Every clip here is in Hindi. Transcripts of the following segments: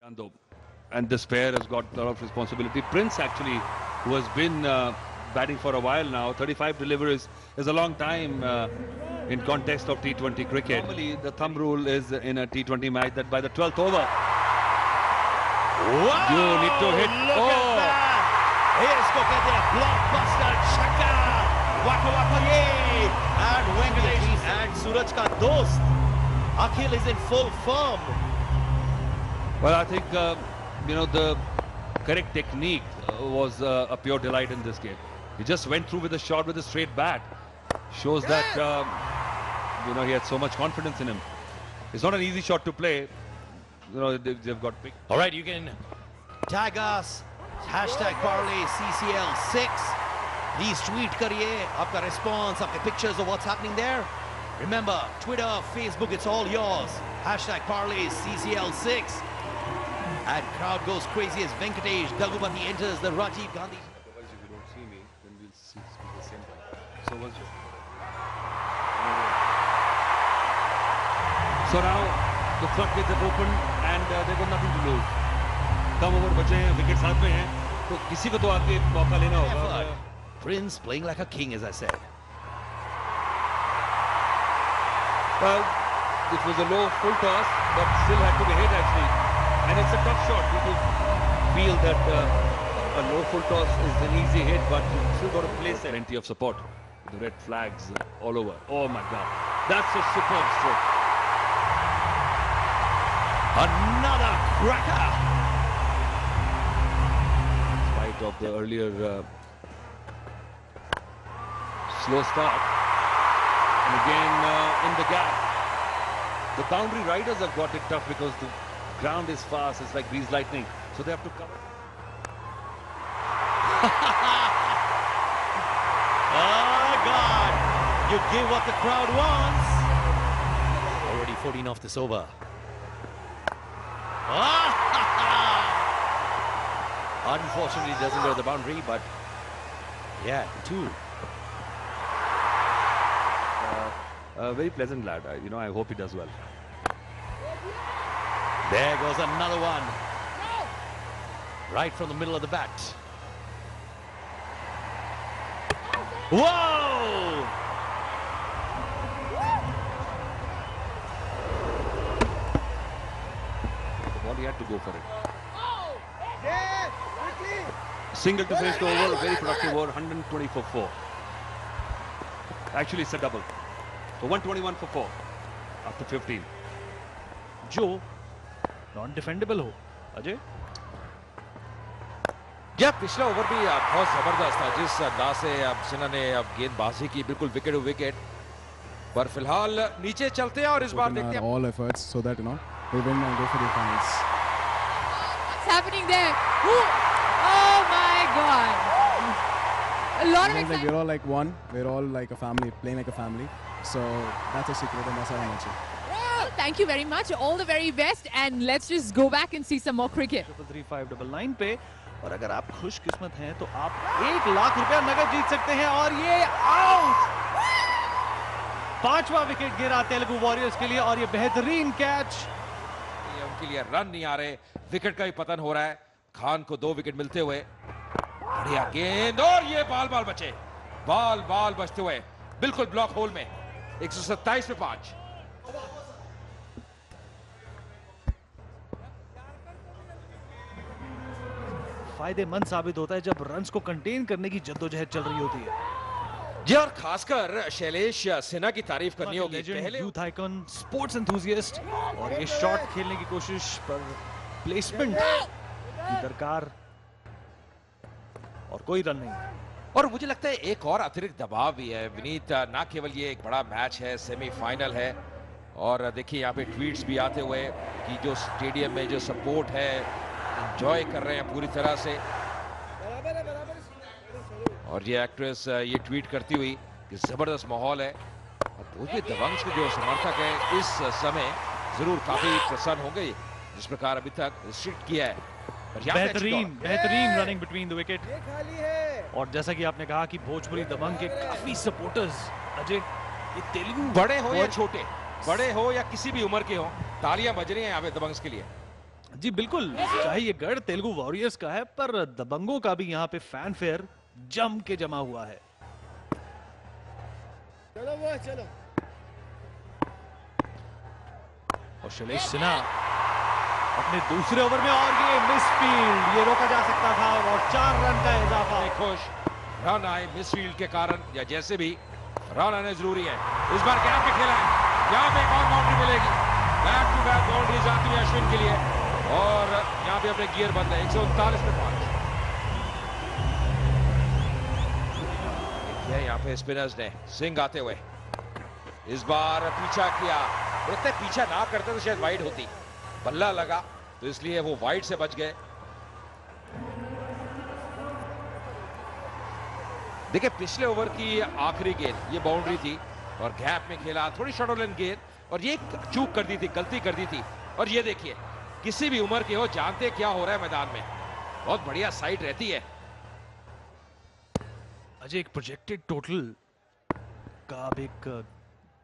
And this pair has got a lot of responsibility. Prince actually, who has been batting for a while now, 35 deliveries is a long time in context of T20 cricket. Normally the thumb rule is in a T20 match that by the 12th over, you need to hit. Look at that! इसको कहते हैं blockbuster छक्का, waka waka ye, and Venkatesh and Suraj का दोस्त Akhil is in full form. Well, I think the correct technique was a pure delight in this game. He just went through with a shot with a straight bat. Shows that he had so much confidence in him. It's not an easy shot to play. They've got big. All right, you can tag us #Parley CCL6. Please tweet kariye aapka response, aapke pictures of what's happening there. Remember, Twitter, Facebook, it's all yours. #Parley CCL6. And crowd goes crazy as Venkatesh Daggubati enters the Rajiv Gandhi. Otherwise, if you don't see me, then we'll speak the same time. So what's your... So now the floodgates have opened and they've got nothing to lose. Come over बचे हैं, विकेट साथ में हैं, तो किसी को तो आके मौका लेना होगा. Prince playing like a king, as I said. Well, it was a low full toss, but still had to be hit actually. And it's a tough shot. People feel that a low full toss is an easy hit, but you still got to place it. Plenty of support. The red flags all over. Oh my God, that's a superb stroke. Another cracker. In spite of the earlier slow start, and again in the gap. The boundary riders have got it tough because the ground is fast. It's like greased lightning, so they have to cover. Oh God, you give what the crowd wants. Already 14 off this over. Unfortunately, it doesn't go to the boundary, but yeah, two. A very pleasant lad. I hope he does well. There goes another one. Right from the middle of the bat. Whoa! He had to go for it. Single to finish the over, very productive over, 120 for 4. Actually, it's a double. So 121 for 4 after 15. जो नॉन डिफेंडेबल हो अजय. पिछला ओवर भी बहुत जबरदस्त था. जिस अंदाज से अब सिन्हा ने अब गेंदबाजी की, बिल्कुल विकेट विकेट. पर फिलहाल नीचे चलते हैं और इस बार देखते हैं all efforts so that they win and go for the finals. What's happening there? Oh my God! A lot of excitement. We're all like one. We're all like a family, playing like a family. So that's a secret, and that's how I mention. Thank you very much. All the very best, and let's just go back and see some more cricket. 33599 पे, और अगर आप खुशकिस्मत हैं तो आप 1 लाख रुपया नगद जीत सकते हैं. और ये आउट. 5वां विकेट गिरा तेलुगु वॉरियर्स के लिए, और ये बेहतरीन कैच. उनके लिए रन नहीं आ रहे, विकेट का भी पतन हो रहा है. खान को 2 विकेट मिलते हुए. बढ़िया गेंद, और ये बाल बचे. बाल बचते हुए बिल्कुल ब्लॉक होल में. 127 पे 5. फायदेमंद साबित होता है जब रन्स को कंटेन करने की जद्दोजहद चल रही होती है. जी, और खासकर शैलेश सिन्हा की तारीफ करनी होगी. पहले यूथ आइकन, स्पोर्ट्स एंथुसियास्ट, और ये शॉट खेलने की कोशिश पर प्लेसमेंट की दरकार, और कोई रन नहीं. और मुझे लगता है एक और अतिरिक्त दबाव भी है विनीत. ना केवल ये एक बड़ा मैच है, सेमीफाइनल है, और देखिए यहाँ पे ट्वीट्स भी आते हुए कि जो स्टेडियम में जो सपोर्ट है, एंजॉय कर रहे हैं पूरी तरह से. और ये एक्ट्रेस ये ट्वीट करती हुई कि जबरदस्त माहौल है, और वो भी दबंग के जो समर्थक है इस समय जरूर काफी प्रसन्न होंगे जिस प्रकार अभी तक रिस्ट्रिक्ट किया है. बेहतरीन रनिंग बिटवीन द विकेट. और जैसा कि आपने कहा कि भोजपुरी दबंग के काफी सपोर्टर्स, अजय, ये तेलुगु बड़े हो या छोटे, बड़े हो या किसी भी उम्र के हो, तालियां बज रही हैं यहाँ पे दबंग्स के लिए. जी बिल्कुल, चाहे ये गढ़ तेलुगु वॉरियर्स का है, पर दबंगों का भी यहाँ पे फैन फेयर जम के जमा हुआ है। चलो। और शैलेश सिन्हा अपने दूसरे ओवर में, और ये मिसफील्ड, ये रोका जा सकता था और 4 रन का इजाफा। खुश रन आए मिसफील्ड के कारण, या जैसे भी रन आने जरूरी है। इस बार क्या पे खेला है, यहाँ पे एक और बाउंड्री मिलेगी। बैक टू बैक बाउंड्री जाती है अश्विन के लिए, और यहाँ पे अपने गियर बंद है। 139 पे 5 किया यहाँ पे स्पिनर्स ने। सिंह आते हुए इस बार पीछा किया, लगता है पीछा ना करते तो शायद वाइड होती, बल्ला लगा तो इसलिए वो वाइड से बच गए। देखिए पिछले ओवर की आखिरी गेंद ये बाउंड्री थी और गैप में खेला, थोड़ी शॉर्ट लेन गेंद, और ये चूक कर दी थी, गलती कर दी थी। और ये देखिए किसी भी उम्र के हो जानते क्या हो रहा है मैदान में, बहुत बढ़िया साइड रहती है। अजय, एक प्रोजेक्टेड टोटल का अब एक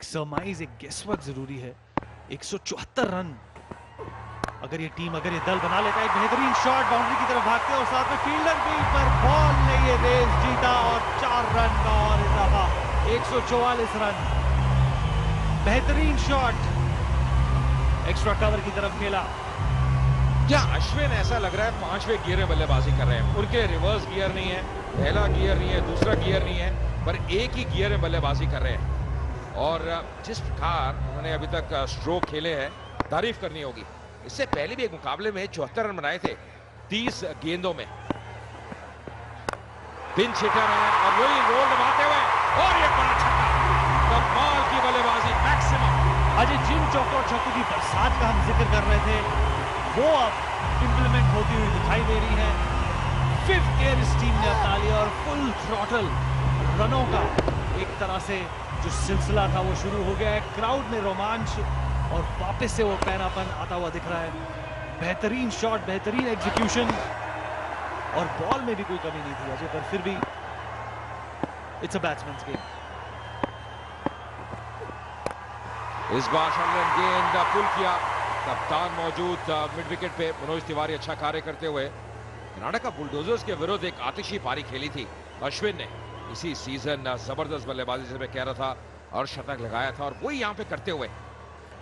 सरमाइज, एक गेसवर्क जरूरी है। 174 रन अगर ये टीम, अगर ये दल बना लेता है। एक बेहतरीन शॉट, बाउंड्री की तरफ भागते और साथ में फील्डर भी, पर बॉल ने ये रेस जीता और 4 रन का और इजाफा। 144 रन, बेहतरीन शॉट, एक्स्ट्रा कवर की तरफ खेला। क्या अश्विन ऐसा लग रहा है 5वें गियर में बल्लेबाजी कर रहे हैं। उनके रिवर्स गियर नहीं है, पहला गियर नहीं है, दूसरा गियर नहीं है, पर एक ही गियर में बल्लेबाजी कर रहे हैं। और जिस प्रकार उन्होंने अभी तक स्ट्रोक खेले हैं, तारीफ करनी होगी। इससे पहले भी एक मुकाबले में 74 रन बनाए थे 30 गेंदों में। पिंच हिटर है और वही रोल दबाते हुए, और ये बड़ा छक्का, कमाल की बल्लेबाजी, मैक्सिमम। अजय, जिन चौकों और छक्कों की बरसात का हम जिक्र कर रहे थे, वो अब इंप्लीमेंट होती हुई दिखाई दे रही है। 5th गियर इस टीम ने अपना लिया और फुल थ्रॉटल रनों का एक तरह से जो सिलसिला था वो शुरू हो गया है। क्राउड में रोमांच और वापस से वो पैनापन आता हुआ दिख रहा है। बेहतरीन शॉट, बेहतरीन एग्जीक्यूशन, और बॉल में भी कोई कमी नहीं थी अजय, पर फिर भी इट्स अ बैट्समैन्स गेम। इस बार शॉर्ट गेंद पुल किया, कप्तान मौजूद मिड विकेट पे, मनोज तिवारी अच्छा कार्य करते हुए। कर्नाटक बुलडोजर्स के विरुद्ध एक आतिशी पारी खेली थी अश्विन ने इसी सीजन, जबरदस्त बल्लेबाजी जैसे मैं कह रहा था, और शतक लगाया था, और वही यहाँ पे करते हुए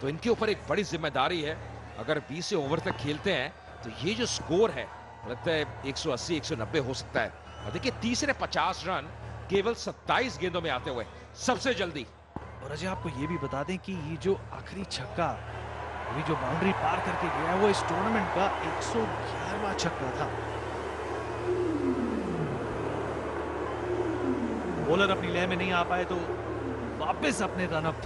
तो इनके ऊपर एक बड़ी जिम्मेदारी है। अगर 20 ओवर तक खेलते हैं तो ये जो स्कोर है लगता है 180-190 हो सकता है। और देखिए तीसरे 50 रन केवल 27 गेंदों में आते हुए सबसे जल्दी। और अजय, आपको ये भी बता दें कि ये जो आखिरी छक्का, ये जो बाउंड्री पार करके गया है, वो इस टूर्नामेंट का 111वां छक्का था। बॉलर अपनी लय में नहीं आ पाए तो वापस अपने रनअप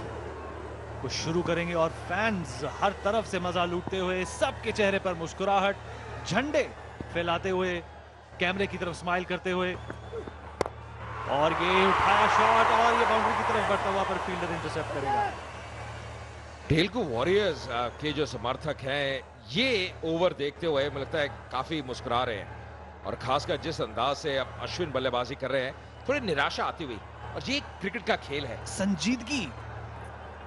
को शुरू करेंगे, और फैंस हर तरफ से मजा लूटते हुए, सबके चेहरे पर मुस्कुराहट, झंडे फैलाते हुए, कैमरे की तरफ स्माइल करते हुए, और ये उठाया शॉट और ये बाउंड्री की तरफ बढ़ता हुआ, पर फील्डर इंटरसेप्ट करेगा। तेलुगु वॉरियर्स के जो समर्थक हैं ये ओवर देखते हुए मुझे लगता है काफी मुस्कुरा रहे हैं, और खासकर जिस अंदाज से अब अश्विन बल्लेबाजी कर रहे हैं, थोड़ी निराशा आती हुई। और ये क्रिकेट का खेल है, संजीदगी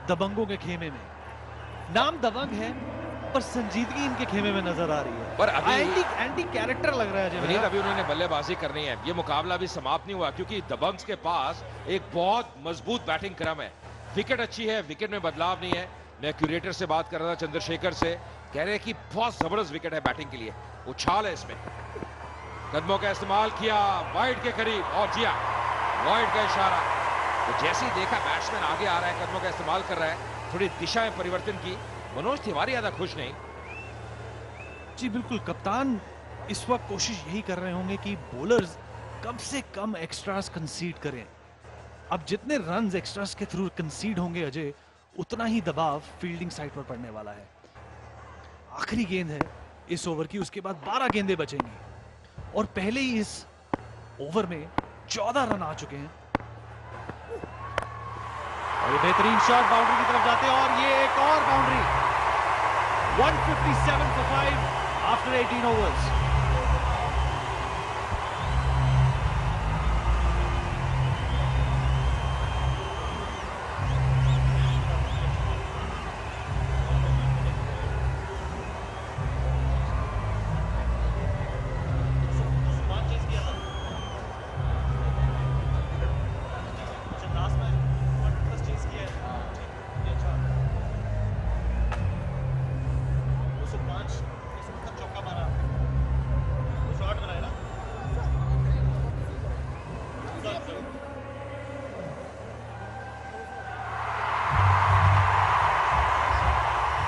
दबंगों के खेमे में, नाम दबंग है पर संजीदगी इनके खेमे में नजर आ रही है। पर अभी एंटी कैरेक्टर लग रहा है विनीत, अभी उन्होंने बल्लेबाजी करनी है। ये मुकाबला अभी समाप्त नहीं हुआ, क्योंकि दबंग्स के पास एक बहुत मजबूत बैटिंग क्रम है। विकेट अच्छी है, विकेट में बदलाव नहीं है। मैं क्यूरेटर से बात कर रहा था, चंद्रशेखर से, कह रहे हैं कि बहुत जबरदस्त विकेट है बैटिंग के लिए, उछाल है इसमें। कदमों का इस्तेमाल किया वाइड के करीब, और जिया वाइड का इशारा, तो जैसे ही देखा बैट्समैन आगे आ रहा है, कदमों का इस्तेमाल कर रहा है, थोड़ी दिशा में परिवर्तन की। मनोज तिवारी ज्यादा खुश नहीं। जी बिल्कुल, कप्तान इस वक्त कोशिश यही कर रहे होंगे कि बॉलर्स कम से कम एक्स्ट्रास कंसीड करें। अब जितने रन्स एक्स्ट्रास के थ्रू कंसीड होंगे अजय, उतना ही दबाव फील्डिंग साइड पर पड़ने वाला है। आखिरी गेंद है इस ओवर की, उसके बाद 12 गेंदें बचेंगी, और पहले ही इस ओवर में 14 रन आ चुके हैं। और ये बेहतरीन शॉट बाउंड्री की तरफ जाते हैं, और ये एक और boundary. 157 for 5 after 18 overs.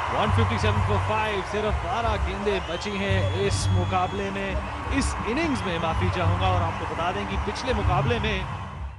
157 for 5, सिर्फ 12 गेंदें बची हैं इस मुकाबले में, इस इनिंग्स में, माफी चाहूंगा। और आपको बता दें कि पिछले मुकाबले में